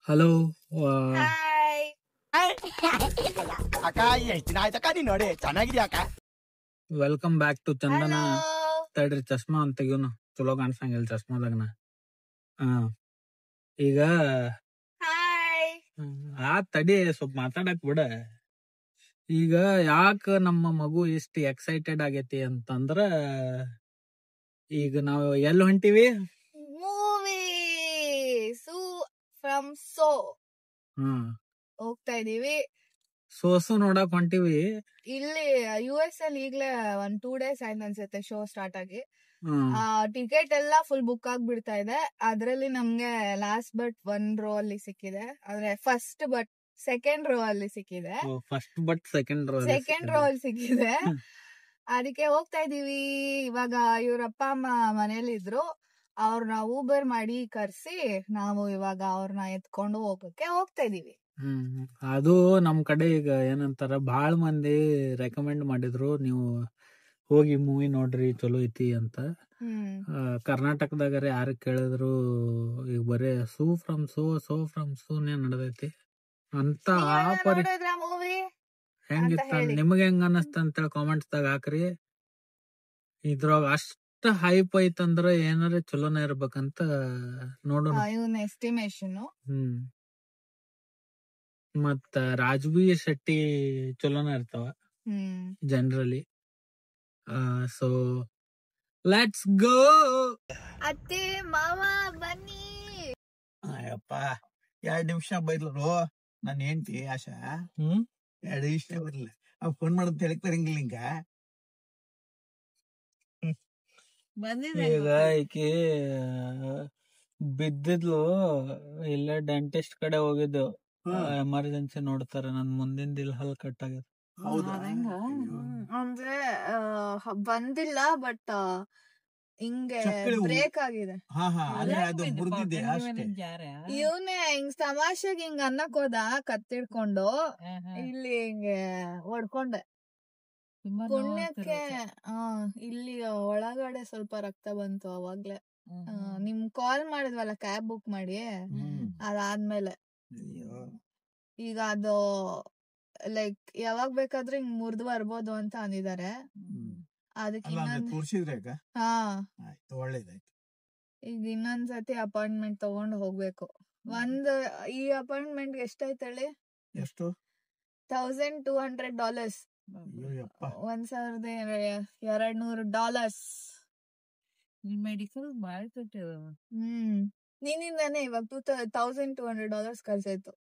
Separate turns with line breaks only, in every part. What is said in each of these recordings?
Hello.
Hi
ಅಕ್ಕ ಎಷ್ಟ್ ದಿನ ಆಯ್ತಕ್ಕ ನೀನ್ ನೋಡಿ ಚೆನ್ನಾಗಿದ್ಯಾ ಅಕ್ಕ?
Welcome back to Chandana.
Hello
ತಡ್ರಿ ಚಸ್ಮಾ ಅಂತ ತೆಗಿಯೋನು, ಚಲೋ ಕಾಣಿಸಂಗಿಲ್ಲ ಚಸ್ಮಾದಾಗನ. ಹಾ ಈಗ
ಹಾಯ್
ಆ ತಡಿ ಸ್ವಲ್ಪ ಮಾತಾಡಕ್ ಬಿಡ. ಈಗ ಯಾಕ ನಮ್ಮ ಮಗು ಇಷ್ಟ ಎಕ್ಸೈಟೆಡ್ ಆಗೈತಿ ಅಂತಂದ್ರ, ಈಗ ನಾವ್ ಎಲ್ಲಿ ಹೊಂಟಿವಿ?
ಮೂವಿ ಫ್ರಮ್ ಸೋ
ಹ್ಮ್
ಹೋಗ್ತಾ ಇದೀವಿ.
ಸೋಸು ನೋಡಕ್ ಹೊಂಟಿವಿ.
ಇಲ್ಲಿ US ಅಲ್ಲಿ ಈಗ್ಲೇ 1-2 days ಆಯ್ತು ಅನ್ಸುತ್ತೆ ಶೋ ಸ್ಟಾರ್ಟ್ ಆಗಿ.
ಹ್ಮ್
ಟಿಕೆಟ್ ಎಲ್ಲ ಫುಲ್ ಬುಕ್ ಆಗ್ಬಿಡ್ತಾ ಇದೆ. ಅದ್ರಲ್ಲಿ ನಮ್ಗೆ ಲಾಸ್ಟ್ ಬಟ್ 1 ರೋ ಅಲ್ಲಿ ಸಿಕ್ಕಿದೆ, ಅಂದ್ರೆ ಫಸ್ಟ್ ಬಟ್ ಸೆಕೆಂಡ್ ರೋ ಅಲ್ಲಿ ಸಿಕ್ಕಿದೆ.
First but second
second row ಅಲ್ಲಿ ಸಿಕ್ಕಿದೆ. ಅದಕ್ಕೆ ಹೋಗ್ತಾ ಇದೀವಿ. ಇವಾಗ ಇವ್ರ ಅಪ್ಪ ಅಮ್ಮ ಮನೇಲಿ ಇದ್ರು, ಅವ್ರನ್ನ ಊಬರ್ ಮಾಡಿ ಕರ್ಸಿ ನಾವು ಇವಾಗ ಅವ್ರನ್ನ ಎತ್ಕೊಂಡು ಹೋಗ್ತಾ ಇದೀವಿ.
ಅದು ನಮ್ ಕಡೆ ಈಗ ಏನಂತಾರ, ಬಾಳ್ ಮಂದಿ ರೆಕಮೆಂಡ್ ಮಾಡಿದ್ರು, ನೀವು ಹೋಗಿ ಮೂವಿ ನೋಡ್ರಿ ಚಲೋ ಐತಿ ಅಂತ. ಕರ್ನಾಟಕದಾಗ ಯಾರು ಕೇಳಿದ್ರು ಈಗ ಬರೇ ಸೋ ಫ್ರಮ್ ಸೋನೇ ನಡೆದೈತಿ ಅಂತ. ಆ ಪರಿ
ಮೂವಿ
ಹೆಂಗಿತ್ತ,
ಹೇಳಿ.
ನಿಮ್ಗೆ ಹೆಂಗ ಅನಸ್ತ ಅಂತೇಳಿ ಕಾಮೆಂಟ್ಸ್ ದಾಗ ಹಾಕ್ರಿ. ಇದ್ರಾಗ ಅಷ್ಟ ಹೈಪ್ ಐತಂದ್ರ ಏನಾರ ಚಲೋನ ಇರ್ಬೇಕಂತ ನೋಡೋಣ.
ಇವನ್ ಎಸ್ಟಿಮೇಶನ್.
ಮತ್ತ ರಾಜ್ಬಿ ಶೆಟ್ಟಿ ಚಲೋನ ಇರ್ತಾವ ಜನರಲಿ. So let's go.
ಅತ್ತೆ ಮಾವ ಬನ್ನಿ.
ಅಯ್ಯಪ್ಪ 2 ನಿಮಿಷ ಬೈದ್ರು ನನ್ನ ಹೆಂಡತಿ ಆಶಾ. 2 ನಿಮಿಷ ಬರ್ಲಿಲ್ಲ, ಅವ್ ಫೋನ್ ಮಾಡೋದ್ ಹೇಳಕ್ ಬರಂಗಿಲ್ಲ ಹಿಂಗ.
ಈಗ ಈಕಿ ಬಿದ್ದಿದ್ಲು, ಇಲ್ಲೇ ಡೆಂಟಿಸ್ಟ್ ಕಡೆ ಹೋಗಿದ್ದು. ಎಮರ್ಜೆನ್ಸಿ ನೋಡ್ತಾರೆ, ನನ್ ಮುಂದಿನ ದಿಲ್ ಹಲ್ ಕಟ್ ಆಗ್ಯದ.
ಹೌದಾ?
ಅಂದ್ರೆ ಬಂದಿಲ್ಲ, ಬಟ್ ಹಿಂಗೆ
ಚಕ್ಕಳಿ
ಬ್ರೇಕ್ ಆಗಿದೆ.
ಅಂದ್ರೆ ಅದು ಮುರಿದಿದೆ ಅಷ್ಟೇ.
ಇವನೇ ಹಿಂಗ್ ತಮಾಷೆಗೆ ಹಿಂಗ್ ಅನ್ನಕ್ ಹೋದ ಕತ್ತಿಡ್ಕೊಂಡು, ಇಲ್ಲಿ ಹಿಂಗೆ ಹೊಡ್ಕೊಂಡೆ. ಪುಣ್ಯಕ್ಕೆ ಇಲ್ಲಿ ಒಳಗಡೆ ಸ್ವಲ್ಪ ರಕ್ತ ಬಂತು ಅವಾಗ್ಲೇ. ನಿಮ್ ಕಾಲ್ ಮಾಡಿದ್ವಲ್ಲ ಕ್ಯಾಬ್ ಬುಕ್ ಮಾಡಿ, ಅದಾದ್ಮೇಲೆ. ಈಗ ಅದು ಲೈಕ್ ಯಾವಾಗ ಬೇಕಾದ್ರೂ ಹಿಂಗ್ ಮುರಿದು ಬರ್ಬೋದು ಅಂತ ಅಂದಿದ್ದಾರೆ. ಅದಕ್ಕೆ
ತೋರ್ಸಿದ್ರೆ ಒಳ್ಳೇದಾಯ್ತು.
ಈಗ ಇನ್ನೊಂದ್ಸತಿ ಅಪಾಯಿಂಟ್ಮೆಂಟ್ ತಗೊಂಡು ಹೋಗ್ಬೇಕು. ಈ ಅಪಾಯಿಂಟ್ಮೆಂಟ್ ಎಷ್ಟಾಯ್ತು ಹೇಳಿ?
ಎಷ್ಟು?
$1,200. $1,200.
ಮೆಡಿಕಲ್ ಬಾಳ ಕೊಟ್ಟಿದ.
ನಿನ್ನಿಂದಾನೆ ಇವಾಗ $1,200 ಖರ್ಚಾಯ್ತು.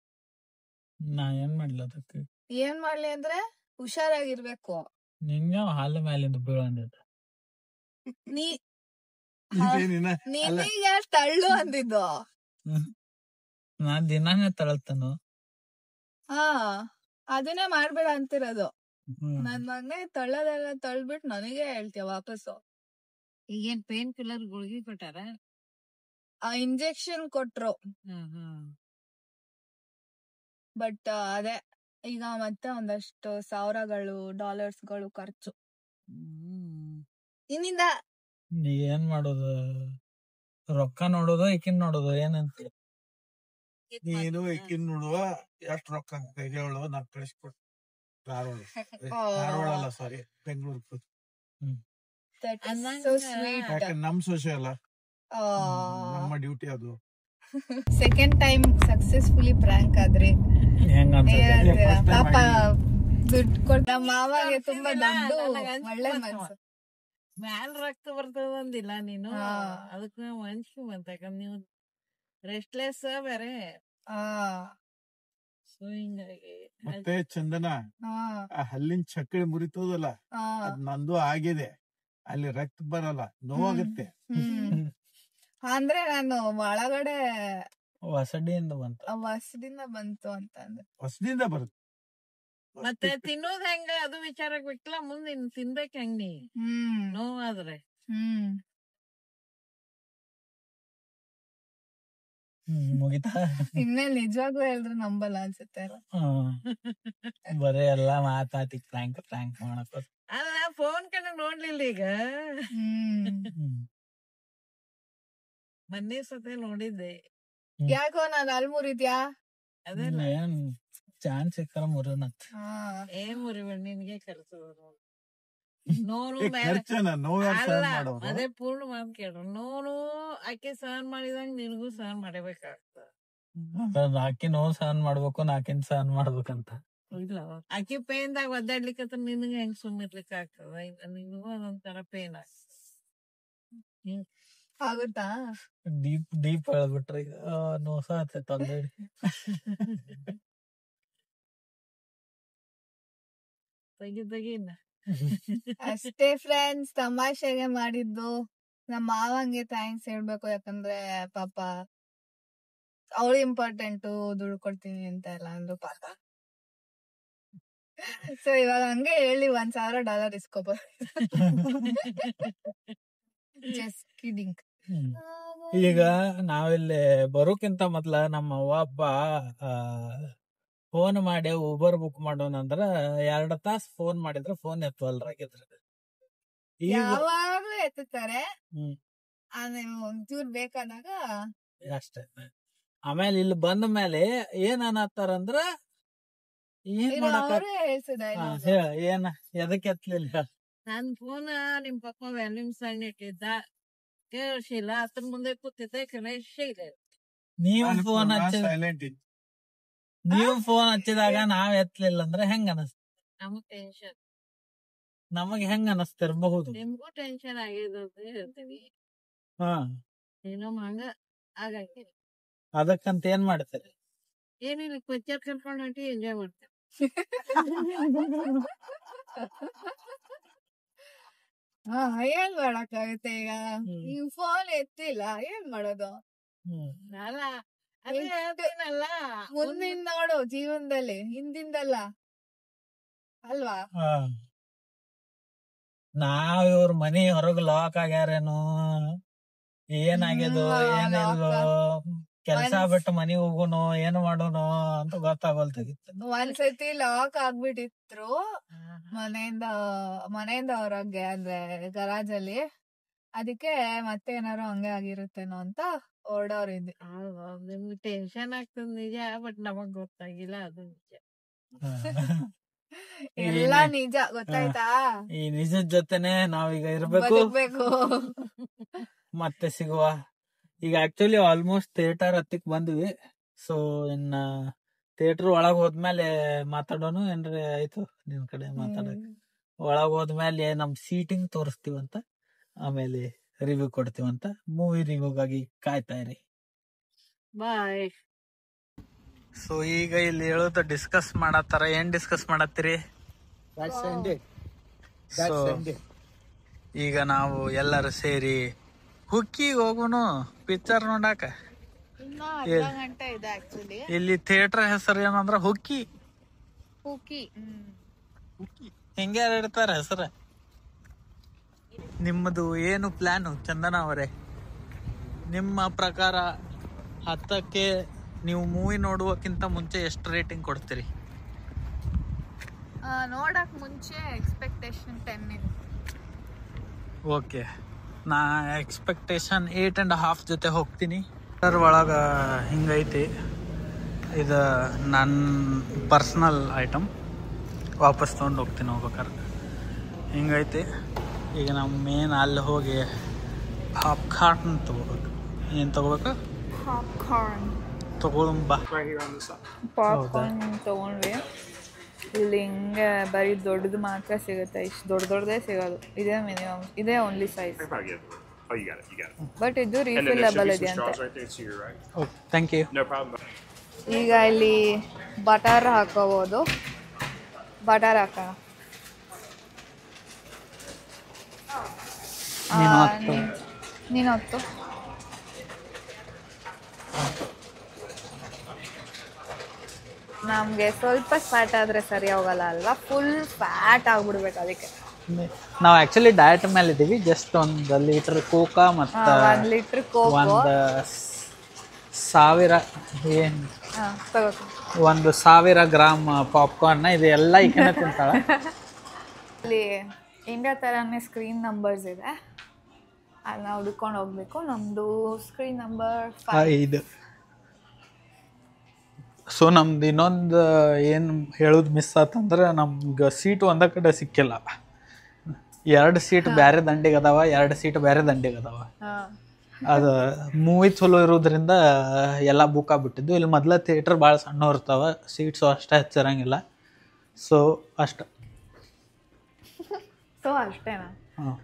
ನಾ ಏನ್ ಮಾಡ್ಲಿ ಅದಕ್ಕೆ?
ಏನ್ ಮಾಡ್ಲಿ ಅಂದ್ರೆ ಹುಷಾರಾಗಿರ್ಬೇಕು.
ನಿಂಗೆ ಹಾಲು ಮ್ಯಾಲಿಂದ ಬೀಳಂದಿದ್ದ.
ನಿನಗೆ ತಳ್ಳು ಅಂದಿದ್ದು.
ನಾ ದಿನಾನೇ ತಳತಾನು.
ಅದನ್ನೇ ಮಾಡ್ಬೇಡ ಅಂತಿರೋದು. ನನ್ ಮಗನೇ ತಳ್ಳೋದೆಲ್ಲ ತಳ್ಬಿಟ್ಟು ನನಗೆ ಹೇಳ್ತೀಯ ವಾಪಸ್ಸು.
ಈಗೇನ್ ಪೇನ್ ಕಿಲ್ಲರ್ ಗುಳಿಗೆ ಕೊಟ್ಟಾರ?
ಇಂಜೆಕ್ಷನ್ ಕೊಟ್ರು. ಬಟ್ ಅದೇ ಈಗ ಮತ್ತೆ ಒಂದಷ್ಟು $1,000 ಖರ್ಚು. ಇನ್ನಿಂದ
ನೀ ಏನ್ ಮಾಡೋದು? ರೊಕ್ಕ ನೋಡೋದು ಈಕಿನ್ ನೋಡೋದು ಏನಂತ?
ನೀನು ಈಕಿನ್ ನೋಡುವ, ಎಷ್ಟ್ ರೊಕ್ಕ ಹೇಳು, ನಾ ಕಳಿಸ್ಕೊಡ್. ಧಾರವಾಡ ಅಲ್ಲ, ಸಾರಿ, ಬೆಂಗಳೂರು. ಯಾಕೆ ನಮ್ ಸೋಷಿಯಲ್ ನಮ್ಮ ಡ್ಯೂಟಿ ಅದು.
ಸೆಕೆಂಡ್ ಟೈಮ್ ಸಕ್ಸಸ್ಫುಲಿ ಪ್ರ್ಯಾಂಕ್ ಆದ್ರಿ. ಪಾಪ ದುಡ್ಡು ಕೊಟ್ಟ ನಮ್ಮ ಮಾಮಗೆ ತುಂಬಾ ದೊಡ್ಡ ಒಳ್ಳೆ ಮನ್ಸು.
ಮ್ಯಾಲ ರಕ್ತ ಬರ್ತದ ಅಂದಿಲ್ಲ ನೀನು, ಅದಕ್ಕ ಮನ್ಸು ಬಂತ. ನೀವು ರೆಸ್ಟ್ಲೆಸ್ ಬೇರೆ. ಸೊ ಹಿಂಗಾಗಿ
ಮತ್ತೆ ಚಂದನ, ಆ ಹಲ್ಲಿನ ಚಕ್ಕಳಿ ಮುರಿತದಲ್ಲ, ಅದ್ ನಂದು ಆಗಿದೆ. ಅಲ್ಲಿ ರಕ್ತ ಬರಲ್ಲ, ನೋವಾಗುತ್ತೆ.
ಅಂದ್ರೆ ನಾನು ಒಳಗಡೆ
ಹೊಸಡಿಯಿಂದ
ಬಂತು ಅಂತ ಅಂದ್ರೆ
ಹೊಸದಿಂದ ಬರುತ್ತೆ.
ಮತ್ತೆ ತಿನ್ನೋದ್ ಹೆಂಗ ಅದು ವಿಚಾರಕ್ ಬಿಟ್ಟಲ್ಲ, ಮುಂದೆ ತಿನ್ಬೇಕ್ ಹೆಂಗ್ ನೀ ನೋವಾದ್ರೆ.
ಮುಗಿತಾ?
ಇನ್ಮೇಲೆ ನಿಜವಾಗ್ಲೂ ಹೇಳಿದ್ರೆ ನಂಬಲ್ಲ ಅನ್ಸುತ್ತೆ.
ಬರೇ ಎಲ್ಲಾ ಮಾತಾತಿ ಪ್ರ್ಯಾಂಕ್ ಮಾಡಕ್.
ಅಲ್ಲ, ಫೋನ್ ಕಡೆ ನೋಡ್ಲಿಲ್ಲ ಈಗ. ಮೊನ್ನೆ ಸತೆ ನೋಡಿದ್ದೆ.
ಯಾಕೋ ನಾನು ಅಲ್ಲಿ ಮುರಿದ್ಯಾ?
ಅದೆಲ್ಲ
ಏನ್ ಚಾನ್ಸ್ ಸಿಕ್ಕರ ಮುರಿನತ್.
ಏನ್ ಮುರಿಬೇಡ, ನಿನ್ಗೆ ಖರ್ಚು ನೋನು ಮೇಲೆ
ಖರ್ಚನ ನೋವ್ಯಾರು
ಅಲ್ಲ
ಸಹನ್ ಮಾಡೋರು
ಅದೇ ಪೂರ್ಣ ಮಾತು ಕೇಳು. ನೋನು ಆಕೆ ಸಹನ್ ಮಾಡಿದಂಗ ನಿನಗೂ ಸಹನ್ ಮಾಡಬೇಕಾಗ್ತದ.
ಆಕಿ ನೋವು ಸಹನ್ ಮಾಡ್ಬೇಕು, ನಾಕಿನ್ ಸಹನ್ ಮಾಡ್ಬೇಕಂತ.
ಇಲ್ಲ ಆಕಿ ಪೇನ್ದಾಗ ಒದ್ದಾಡ್ಲಿಕ್ಕಂತ ನಿನಗ ಹೆಂಗ್ ಸುಮ್ಮಿರ್ಲಿಕ್ಕೆ ಆಗ್ತದ? ನಿನಗೂ ಅದೊಂಥರ ಪೇನ್ ಆಗ್ತದ.
ಆಗುತ್ತಾ?
ಡೀಪ್ ಹೇಳ್ಬಿಟ್ರಿ ಈಗ ನೋಸ ಆತೈತ ಆಲ್ರೆಡಿ.
ತೆಗಿನ
ಅಷ್ಟೇ ಫ್ರೆಂಡ್ಸ್, ತಮಾಷೆಗೆ ಮಾಡಿದ್ದು. ನಮ್ಮ ಮಾವಂಗೆ ಥ್ಯಾಂಕ್ಸ್ ಹೇಳ್ಬೇಕು, ಯಾಕಂದ್ರೆ ಪಾಪ ಅವಳು ಇಂಪಾರ್ಟೆಂಟು, ದುಡ್ಡು ಕೊಡ್ತೀನಿ ಅಂತ ಎಲ್ಲ ಅಂದ್ರು ಪಾಪ. ಸೊ ಇವಾಗ ಹಂಗೆ ಹೇಳಿ $1,000 ಇಸ್ಕೊಬ. Just kidding.
ಈಗ ನಾವಿಲ್ಲಿ ಬರೋಕ್ಕಿಂತ ಮೊದ್ಲ ನಮ್ಮ ಅವ್ವ ಅಪ್ಪ ಫೋನ್ ಮಾಡಿ ಊಬರ್ ಬುಕ್ ಮಾಡೋಣಂದ್ರ 2 ತಾಸ್ ಫೋನ್ ಮಾಡಿದ್ರ ಫೋನ್ ಎತ್ತವಲ್ರಾಗಿದ್ರ. ಈಗ
ಯಾವಾಗ್ಲೂ ಎತ್ತುತ್ತಾರೆ,
ಹ್ಮ್
ಒಂಚೂರ್ ಬೇಕಾದಾಗ
ಅಷ್ಟೇ. ಆಮೇಲೆ ಇಲ್ಲಿ ಬಂದ ಮೇಲೆ ಏನ್ ಅನ್ನತ್ತಾರಂದ್ರ ಏನ್ ಮಾಡಕ
ಅವರೇ ಹೇಳ್ಸಿದ
ಹೇಳ ಏನ ಎದಕ್ಕೆ ಎತ್ತಲಿಲ್ಲ.
ನನ್ ಫೋನ್ ನಿಮ್ ಪಪ್ಪ ವ್ಯಾಲ್ಯೂಮ್ ಸಣ್ಣ ಇಟ್ಟಿದ್ದ, ಕೇಳಿಸಿಲ್ಲ. ಅದ್ರ ಮುಂದೆ ಕೂತಿದ್ದೆ, ಕೇಳಿಸೇ ಇಲ್ಲ.
ನೀವು ಫೋನ್
ಸೈಲೆಂಟ್ ಇತ್ತು.
ನೀವು ಫೋನ್ ಹಚ್ಚಿದಾಗ ನಾವ್ ಎತ್ತಲಿಲ್ಲ ಅಂದ್ರೆ ಹೆಂಗ ಅನಸ್ತ?
ನಮಗ್ ಟೆನ್ಷನ್.
ನಮಗ್ ಹೆಂಗ ಅನಸ್ತಿರ್ಬಹುದು.
ನಿಮ್ಗೂ ಟೆನ್ಷನ್ ಆಗಿದೆ ಅಂತ ಹೇಳ್ತೀವಿ.
ಹಾ,
ಏನೋ ಹಂಗ ಆಗಂಗಿಲ್ಲ.
ಅದಕ್ಕಂತ ಏನ್ ಮಾಡ್ತೀರಿ?
ಏನಿಲ್ಲ, ಪಿಕ್ಚರ್ ಕರ್ಕೊಂಡು ಹೊಂಟಿ ಎಂಜಾಯ್ ಮಾಡ್ತೇವೆ.
ಏನ್ ಮಾಡಕ್ಕಾಗುತ್ತೆ ಈಗ? ನೀವು ಫೋನ್ ಎತ್ತಿಲ್ಲ, ಏನ್ ಮಾಡೋದು?
ಅಲ್ಲ ಅದೇ ಹೇಳ್ತೀನಲ್ಲ,
ಮುಂದಿನ ನೋಡು ಜೀವನದಲ್ಲಿ, ಹಿಂದಿಂದಲ್ಲ ಅಲ್ವಾ?
ನಾವ್ ಇವ್ರ ಮನಿ ಹೊರಗ್ ಲಾಕ್ ಆಗ್ಯಾರೇನು, ಏನಾಗ್ಯದೋ ಏನಿಲ್ವೋ, ಕೆಲ್ಸ ಬಿಟ್ಟು ಮನಿ ಹೋಗುನು ಏನ್ ಮಾಡೋನು ಅಂತ ಗೊತ್ತಾಗೋಲ್ತಾಗಿತ್ತು.
ಒಂದ್ಸತಿ ಲಾಕ್ ಆಗ್ಬಿಟ್ಟಿದ್ರು ಮನೆಯಿಂದ ಹೊರಗೆ, ಅಂದ್ರೆ ಗರಾಜ್ ಅಲ್ಲಿ. ಅದಕ್ಕೆ ಮತ್ತೆ ಏನಾರು ಹಂಗೆ ಆಗಿರುತ್ತೇನೋ ಅಂತ ಹೊರಡೋರಿದ್ವಿ.
ನಿಮ್ಗೆ ಟೆನ್ಷನ್ ಆಗ್ತದ ನಿಜ, ಬಟ್ ನಮಗ್ ಗೊತ್ತಾಗಿಲ್ಲ, ಅದು ನಿಜ.
ಎಲ್ಲ ನಿಜ, ಗೊತ್ತಾಯ್ತಾ?
ಈ ನಿಜದ ಜೊತೆನೆ ನಾವೀಗ ಇರ್ಬೇಕು,
ಬದುಕ್ಬೇಕು.
ಮತ್ತೆ ಸಿಗುವ. ಈಗ ಆಕ್ಚುಲಿ ಆಲ್ಮೋಸ್ಟ್ ಥಿಯೇಟರ್ ಹತ್ತಿಕ್ ಬಂದ್ವಿ. ಸೊ ಇನ್ನ ಥಿಯೇಟರ್ ಒಳಗ್ ಹೋದ್ಮೇಲೆ ಮಾತಾಡೋನು ಏನ್ರಿ ಆಯ್ತು ನಿನ್ ಕಡೆ ಮಾತಾಡಕ್. ಒಳಗ್ ಹೋದ್ಮೇಲೆ ನಮ್ ಸೀಟಿಂಗ್ ತೋರಿಸ್ತೀವಂತ, ಆಮೇಲೆ ರಿವ್ಯೂ ಕೊಡ್ತೀವಂತ. ಮೂವಿ ರಿವ್ಯೂಗಾಗಿ ಕಾಯ್ತಾ ಇರಿ.
ಬಾಯ್.
ಸೊ ಈಗ ಇಲ್ಲಿ ಹೇಳೋದು ಡಿಸ್ಕಸ್ ಮಾಡತ್ತಾರ. ಏನ್ ಡಿಸ್ಕಸ್ ಮಾಡತ್ತೀರಿ? ಸೊ ಈಗ ನಾವು ಎಲ್ಲರೂ ಸೇರಿ ಹುಕ್ಕಿಗೆ ಹೋಗೋನು ಪಿಕ್ಚರ್ ನೋಡಾಕ.
ಇನ್ನ ಅರ್ಧ ಗಂಟೆ ಇದೆ ಆಕ್ಚುಲಿ.
ಇಲ್ಲಿ ಥಿಯೇಟರ್ ಹೆಸರು ಏನಂದ್ರ ಹುಕ್ಕಿ. ಹಿಂಗೆ ಇಡ್ತಾರ ಹೆಸರ. ನಿಮ್ಮದು ಏನು ಪ್ಲಾನು ಚಂದನ ಅವರೇ? ನಿಮ್ಮ ಪ್ರಕಾರ 10ಕ್ಕೆ ನೀವು ಮೂವಿ ನೋಡುವಕ್ಕಿಂತ ಮುಂಚೆ ಎಷ್ಟು ರೇಟಿಂಗ್ ಕೊಡ್ತೀರಿ?
ನೋಡಕ್ ಮುಂಚೆ ಎಕ್ಸ್ಪೆಕ್ಟೇಷನ್ 10 ಇದೆ.
ಓಕೆ, ನಾ ಎಕ್ಸ್ಪೆಕ್ಟೇಷನ್ 8.5 ಜೊತೆ ಹೋಗ್ತೀನಿ. ಅದರ ಒಳಗ ಹಿಂಗೈತಿ, ಇದು ನನ್ನ ಪರ್ಸ್ನಲ್ ಐಟಮ್, ವಾಪಸ್ ತೊಗೊಂಡು ಹೋಗ್ತೀನಿ ಹೋಗ್ಬೇಕಾರೆ. ಹಿಂಗೈತಿ. ಈಗ ನಾವು ಮೇನ್ ಅಲ್ಲಿ ಹೋಗಿ ಪಾಪ್ಕಾರ್ನ್ ತಗೋಬೇಕು. ಏನು ತಗೋಬೇಕು? ತಗೊಳುಂಬ.
ಪಾಪ್ಕಾರ್ನ್ ತಗೊಂಡ್ವಿ. ಇಲ್ಲಿ ಹಿಂಗೆ ಬರೀ ದೊಡ್ಡದು ಮಾತ್ರ ಸಿಗುತ್ತೆ, ಇಷ್ಟು ದೊಡ್ಡದೇ ಸಿಗೋದು. ಇದೇ ಮಿನಿಮಮ್, ಇದೇ ಓನ್ಲಿ ಸೈಜ್. ಬಟ್ ಇದು ರೀಫಿಲ್ಲಬಲ್ ಇದೆ ಅಂತೆ.
Thank you.
ಈಗ ಇಲ್ಲಿ ಬಟರ್ ಹಾಕೋಬೋದು. ಬಟರ್ ಹಾಕೋಣ. ನೀನು ಹೊತ್ತು. ನಮ್ಗೆ ಸ್ವಲ್ಪ ಫ್ಯಾಟ್ ಆದ್ರೆ ಸರಿ ಹೋಗಲ್ಲ ಅಲ್ವಾ? ಫುಲ್ ಫ್ಯಾಟ್ ಆಗ್ಬಿಡ್ಬೇಕು. ಅದಕ್ಕೆ
ನಾವು ಆಕ್ಚುಲಿ ಡಯಟ್ ಮೇಲೆ ಇದೀವಿ. ಜಸ್ಟ್ 1 ಲೀಟರ್ ಕೋಕಾ ಮತ್ತು
1 ಲೀಟರ್ ಕೋಕ್,
1000 ಏನು 1000 ಗ್ರಾಮ್ ಪಾಪ್ಕಾರ್ನ್. ಇದು ಎಲ್ಲ ಈ ಕಡೆ ತಿಂತಾಳ.
ಇಲ್ಲಿ ಇಂಡಿಯಾ ಥರನೇ ಸ್ಕ್ರೀನ್ ನಂಬರ್ಸ್ ಇದೆ, ಅಲ್ಲಿ ನಾವು ಹುಡ್ಕೊಂಡು ಹೋಗ್ಬೇಕು. ನಮ್ಮದು ಸ್ಕ್ರೀನ್ ನಂಬರ್ 5.
ಸೊ ನಮ್ದು ಇನ್ನೊಂದು ಏನು ಹೇಳೋದು ಮಿಸ್ ಆತಂದ್ರೆ ನಮ್ಗೆ ಸೀಟ್ ಒಂದ ಕಡೆ ಸಿಕ್ಕಿಲ್ಲ. 2 ಸೀಟ್ ಬೇರೆ ದಂಡಿಗೆ ಅದಾವ, 2 ಸೀಟ್ ಬೇರೆ ದಂಡಿಗೆ ಅದಾವ. ಅದು ಮೂವಿ ಚಲೋ ಇರೋದ್ರಿಂದ ಎಲ್ಲ ಬುಕ್ ಆಗ್ಬಿಟ್ಟಿದ್ದು. ಇಲ್ಲಿ ಮೊದಲ ಥಿಯೇಟರ್ ಭಾಳ ಸಣ್ಣ ಇರ್ತಾವ, ಸೀಟ್ಸು ಅಷ್ಟೇ ಹೆಚ್ಚಿರಂಗಿಲ್ಲ. ಸೊ ಅಷ್ಟೇ.
ಅಷ್ಟೇನಾ?
ಹಾಂ.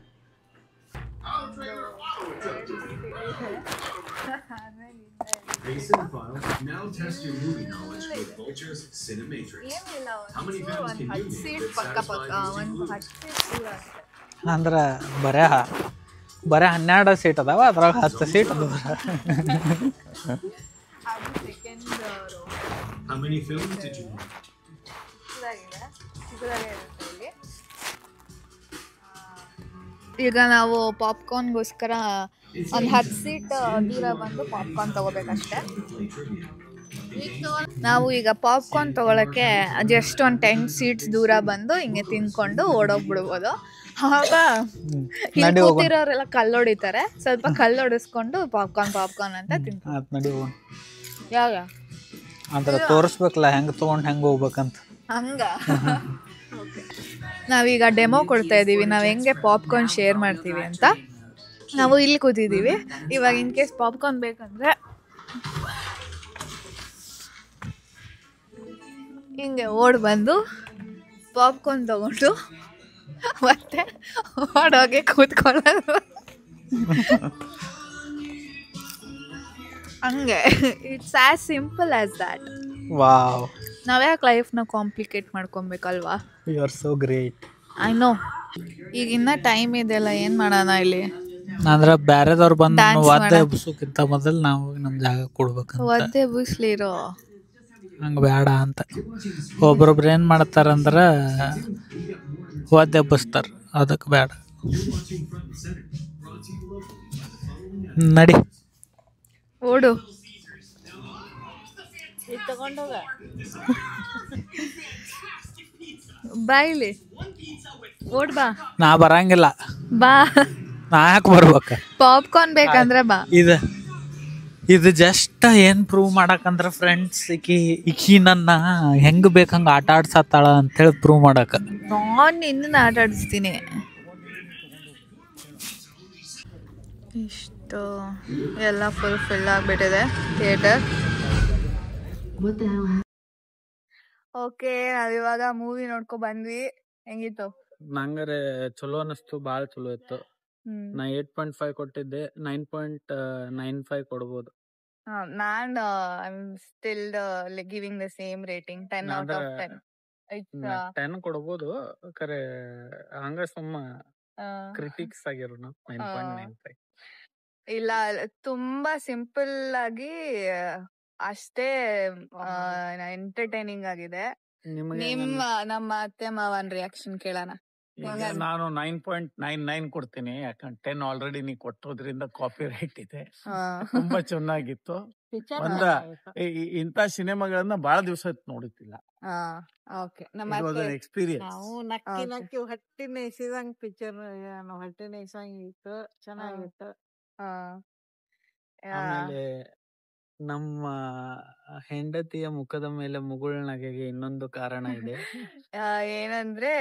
ಅಂದ್ರೆ ಬರೇ 12 ಸೀಟ್ ಅದಾವ, ಅದ್ರಾಗ 10 ಸೀಟ್ ಅದಾವ.
ಈಗ ನಾವು ಪಾಪ್ಕಾರ್ನ್ಗೋಸ್ಕರ ಒಂದು 10 ಸೀಟ್ ದೂರ ಬಂದು ಪಾಪ್ಕಾರ್ನ್ ತಗೋಬೇಕಷ್ಟೆ. ನಾವು ಈಗ ಪಾಪ್ಕಾರ್ನ್ ತಗೊಳಕ್ಕೆ ಜಸ್ಟ್ ಒಂದು 10 ಸೀಟ್ಸ್ ದೂರ ಬಂದು ಹಿಂಗೆ ತಿನ್ಕೊಂಡು ಓಡೋಗ್ಬಿಡ್ಬೋದು. ಆಗ ಇಲ್ಲಿ ಕೂತಿರೋರೆಲ್ಲ ಕಲ್ಲೊಡಿತಾರೆ, ಸ್ವಲ್ಪ ಕಲ್ಲೊಡಿಸ್ಕೊಂಡು ಪಾಪ್ಕಾರ್ನ್ ಅಂತ ತಿಂತಾರೆ. ಯಾವ
ಅಂದ್ರೆ ತೋರಿಸ್ಬೇಕಲ್ಲ ಹೆಂಗೆ ತೊಗೊಂಡು ಹೆಂಗೆ ಹೋಗ್ಬೇಕಂತ.
ಹಂಗ ನಾವೀಗ ಡೆಮೋ ಕೊಡ್ತಾ ಇದ್ದೀವಿ, ನಾವು ಹೆಂಗೆ ಪಾಪ್ಕಾರ್ನ್ ಶೇರ್ ಮಾಡ್ತೀವಿ ಅಂತ. ನಾವು ಇಲ್ಲಿ ಕೂತಿದ್ದೀವಿ. ಇವಾಗ ಇನ್ ಕೇಸ್ ಪಾಪ್ಕಾರ್ನ್ ಬೇಕಂದ್ರೆ ಹಿಂಗೆ ಓಡ್ ಬಂದು ಪಾಪ್ಕಾರ್ನ್ ತಗೊಂಡು ಮತ್ತೆ ಓಡೋಗೆ ಕೂತ್ಕೊಳ್ಳೋದು. ಹಂಗೆ it's as simple as that.
Wow,
ನಾವ್ಯಾಕೆ ಲೈಫ್ನ ಕಾಂಪ್ಲಿಕೇಟ್ ಮಾಡ್ಕೊಬೇಕಲ್ವಾ?
You are so great.
I know. ಈಗ ಇನ್ನ ಟೈಮ್ ಇದೆಯಲ್ಲ, ಏನು ಮಾಡೋಣ ಇಲ್ಲಿ?
ಅಂದ್ರೆ ಬೇರೆದವ್ರು ಬಂದು ವಾದ್ಯ ಎಬ್ಸೋಕ್ಕಿಂತ ಮೊದಲು ನಾವು ನಮ್ಮ ಜಾಗ ಕೊಡ್ಬೇಕಂತ.
ಒದ್ದೆ ಬುಸ್ಲಿರೋ
ಹಂಗೆ ಬೇಡ ಅಂತ. ಒಬ್ರೊಬ್ರು ಏನು ಮಾಡ್ತಾರಂದ್ರೆ ವಾದ್ಯ ಎಬ್ಬಿಸ್ತಾರೆ, ಅದಕ್ಕೆ ಬೇಡ. ನಡಿ
ಓಡು.
ತಗೊಂಡೋಗ
ಬಾ ಇಲ್ಲಿ, ಓಡ್ ಬಾ.
ನಾ ಬರಂಗಿಲ್ಲ.
ಬಾ.
ನಾ ಯಾಕೆ ಬರ್ಬೇಕ?
ಪಾಪ್ಕಾರ್ನ್ ಬೇಕಂದ್ರೆ ಬಾ.
ಇದು ಜಸ್ಟ್ ಏನು ಪ್ರೂವ್ ಮಾಡಕ್ಕಂದ್ರೆ ಫ್ರೆಂಡ್ಸ್, ಈಕಿ ನನ್ನ ಹೆಂಗೆ ಬೇಕಂಗೆ ಆಟ ಆಡ್ಸತ್ತಾಳ ಅಂತೇಳಿ ಪ್ರೂವ್ ಮಾಡಕ್ಕೆ.
ನಾನು ನಿನ್ನ ಆಟ ಆಡಿಸ್ತೀನಿ. ಇಷ್ಟು ಎಲ್ಲ ಫುಲ್ ಆಗಿಬಿಟ್ಟಿದೆ ಥಿಯೇಟರ್. ಓಕೆ, ನಾವಿವಾಗ ಮೂವಿ ನೋಡ್ಕೊ ಬಂದ್ವಿ. ಹೆಂಗಿತ್ತು?
ನಂಗಾರೆ ಚಲೋ ಅನಿಸ್ತು, ಭಾಳ ಚಲೋ ಇತ್ತು. ನಾ 8.5 ಕೊಟ್ಟಿದ್ದೆ, 9.95 ಕೊಡ್ಬೋದು.
ನಾನು still giving the same rating, 10 out of 10.
10 ಕೊಡ್ಬೋದು, ಖರೆ ಹಂಗ ಸುಮ್ಮ ಕ್ರಿಟಿಕ್ಸ್ ಆಗಿರೋ 9.95.
ಇಲ್ಲ, ತುಂಬಾ ಸಿಂಪಲ್ ಆಗಿ ಅಷ್ಟೇ ಎಂಟರ್ಟೈನಿಂಗ್ ಆಗಿದೆ. ನಮ್ಮ ಅತ್ತೆ ಮಾವನ್ ರಿಯಾಕ್ಷನ್ ಕೇಳೋಣ.
ನಾನು 9.99 ಕೊಡ್ತೀನಿ, ಯಾಕಂದ್ರೆ 10 ಆಲ್ರೆಡಿ ನೀ ಕೊಟ್ಟೋದ್ರಿಂದ ಕಾಪಿ ರೈಟ್ ಇದೆ. ತುಂಬಾ ಚೆನ್ನಾಗಿತ್ತು. ಇಂತ ಸಿನಿಮಾಗಳನ್ನ ಬಹಳ ದಿವಸ ನೋಡುತ್ತಿಲ್ಲ. ಎಕ್ಸ್ಪೀರಿಯನ್ಸ್.
ನಾವು ನಕ್ಕಿ ಹೊಟ್ಟಿನ ಎಸಿದಂಗ್ ಪಿಕ್ಚರ್, ಹೊಟ್ಟಿನ ಎಸಂಗ್ ಇತ್ತು, ಚೆನ್ನಾಗಿತ್ತು.
ಆಮೇಲೆ ನಮ್ಮ ಹೆಂಡತಿಯ ಮುಖದ ಮೇಲೆ ಮುಗುಳ್ ನಗೆಗೆ ಇನ್ನೊಂದು ಕಾರಣ ಇದೆ.
ಏನಂದ್ರೆ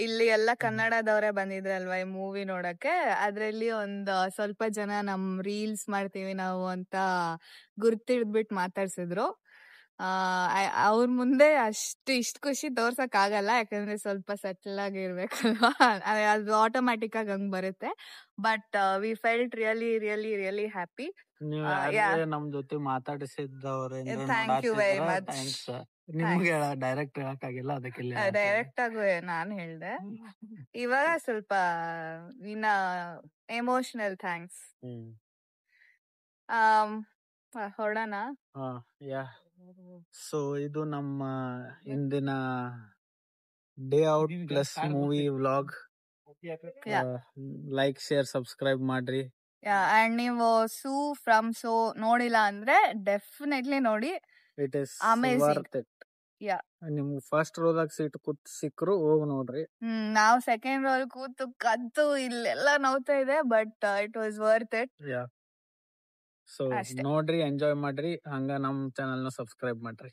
ಇಲ್ಲಿ ಎಲ್ಲ ಕನ್ನಡದವರೇ ಬಂದಿದ್ರಲ್ವಾ ಈ ಮೂವಿ ನೋಡಕ್ಕೆ. ಅದ್ರಲ್ಲಿ ಒಂದ್ ಸ್ವಲ್ಪ ಜನ ನಮ್ ರೀಲ್ಸ್ ಮಾಡ್ತೀವಿ ನಾವು ಅಂತ ಗುರ್ತಿಡ್ಬಿಟ್ಟು ಮಾತಾಡ್ಸಿದ್ರು. ಅವ್ರ ಮುಂದೆ ಇಷ್ಟ ಖುಷಿ ತೋರ್ಸಕ್ ಆಗಲ್ಲ, ಯಾಕಂದ್ರೆ ಸ್ವಲ್ಪ ಸೆಟಲ್ ಆಗಿರ್ಬೇಕಲ್ವಾ, ಅದು ಆಟೋಮ್ಯಾಟಿಕ್ ಆಗಿ ಹಂಗ್ ಬರುತ್ತೆ. But we felt really really really happy.
ನಮ್ ಜೊತೆ ಮಾತಾಡಿಸಿದವ್ರೆ,
ಥ್ಯಾಂಕ್ ಯು ವೆರಿ ಮಚ್.
ನಿಮ್ಗೆ ಡೈರೆಕ್ಟ್ ಹೇಳಕ್ಕಾಗಿಲ್ಲ, ಅದಕ್ಕೆ
ಡೈರೆಕ್ಟ್ ಆಗಿ ನಾನು ಹೇಳ್ದೆ. ಇವಾಗ ಸ್ವಲ್ಪ ಇನ್ನ ಎಮೋಷನಲ್ ಥ್ಯಾಂಕ್ಸ್. ಹೊರಡೋಣ.
ಸೊ ಇದು ನಮ್ಮ ಇಂದಿನ day out plus movie vlog. Like, share, subscribe ಮಾಡ್ರಿ.
ಅಂಡ್ ನೀವು ಸೂ ಫ್ರಮ್ ಸೋ ನೋಡಿಲ್ಲ ಅಂದ್ರೆ ಡೆಫಿನೆಟ್ಲಿ ನೋಡಿ.
It is worth it. ನಿಮ್ಗೆ ಫಸ್ಟ್ ರೋದಾಗ ಸೀಟ್ ಸಿಕ್ಕರು ಹೋಗಿ ನೋಡ್ರಿ.
ನಾವು ಸೆಕೆಂಡ್ ರೋಲ್ ಕೂತು ಕದ್ದು ಇಲ್ಲೆಲ್ಲ ನೋವ್ತಾ ಇದೆ, but it was worth it.
So ನೋಡ್ರಿ, ಎಂಜಾಯ್ ಮಾಡ್ರಿ, ಹಂಗ ನಮ್ ಚಾನಲ್ ನ ಸಬ್ಸ್ಕ್ರೈಬ್ ಮಾಡ್ರಿ.